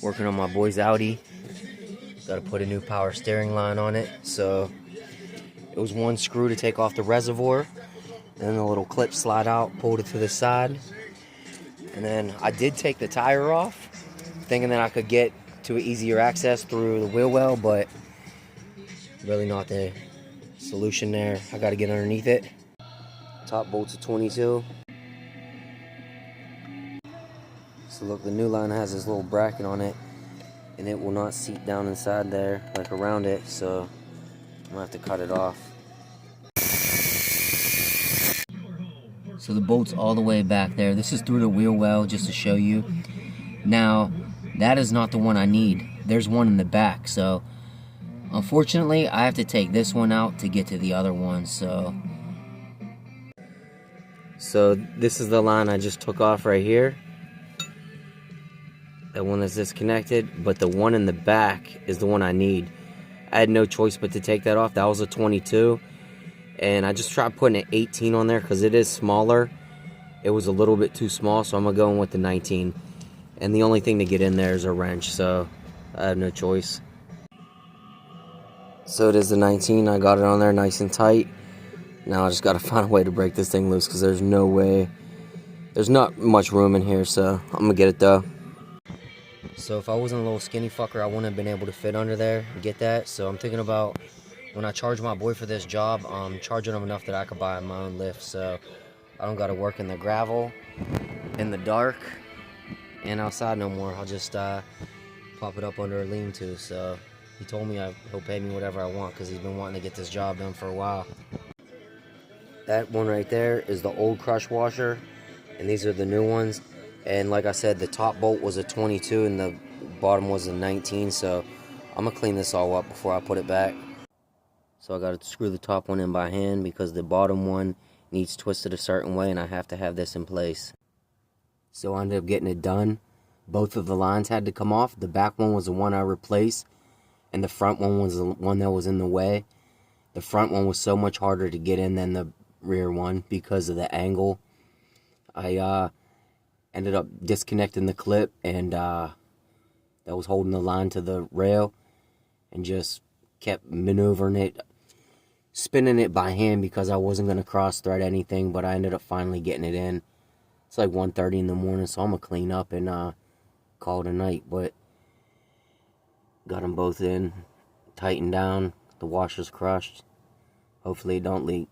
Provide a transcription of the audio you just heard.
Working on my boy's Audi. Got to put a new power steering line on it. So it was one screw to take off the reservoir. And then the little clip slide out, pulled it to the side. And then I did take the tire off, thinking that I could get to an easier access through the wheel well, but really not the solution there. I got to get underneath it. Top bolts are 22. So look, the new line has this little bracket on it, and it will not seat down inside there, like around it, so I'm gonna have to cut it off. So the bolt's all the way back there. This is through the wheel well, just to show you. Now, that is not the one I need. There's one in the back, so unfortunately, I have to take this one out to get to the other one, so this is the line I just took off right here. That one that's disconnected, but the one in the back is the one I need. I had no choice but to take that off. That was a 22, and I just tried putting an 18 on there because it is smaller. It was a little bit too small, so I'm gonna go in with the 19. And the only thing to get in there is a wrench, so I have no choice. So it is the 19. I got it on there nice and tight. Now I just gotta find a way to break this thing loose because there's no way. There's not much room in here, so I'm gonna get it though. So if I wasn't a little skinny fucker, I wouldn't have been able to fit under there and get that. So I'm thinking about when I charge my boy for this job, charging him enough that I could buy my own lift. So I don't gotta work in the gravel, in the dark, and outside no more. I'll just pop it up under a lean-to. So he told me he'll pay me whatever I want because he's been wanting to get this job done for a while. That one right there is the old crush washer, and these are the new ones. And like I said, the top bolt was a 22 and the bottom was a 19, so I'm gonna clean this all up before I put it back. So I gotta screw the top one in by hand because the bottom one needs twisted a certain way and I have to have this in place. So I ended up getting it done. Both of the lines had to come off. The back one was the one I replaced, and the front one was the one that was in the way. The front one was so much harder to get in than the rear one because of the angle. I ended up disconnecting the clip and that was holding the line to the rail, and just kept maneuvering it, spinning it by hand because I wasn't going to cross thread anything, but I ended up finally getting it in. It's like 1:30 in the morning, so I'm going to clean up and call it a night, but got them both in, tightened down, the washer's crushed. Hopefully it don't leak.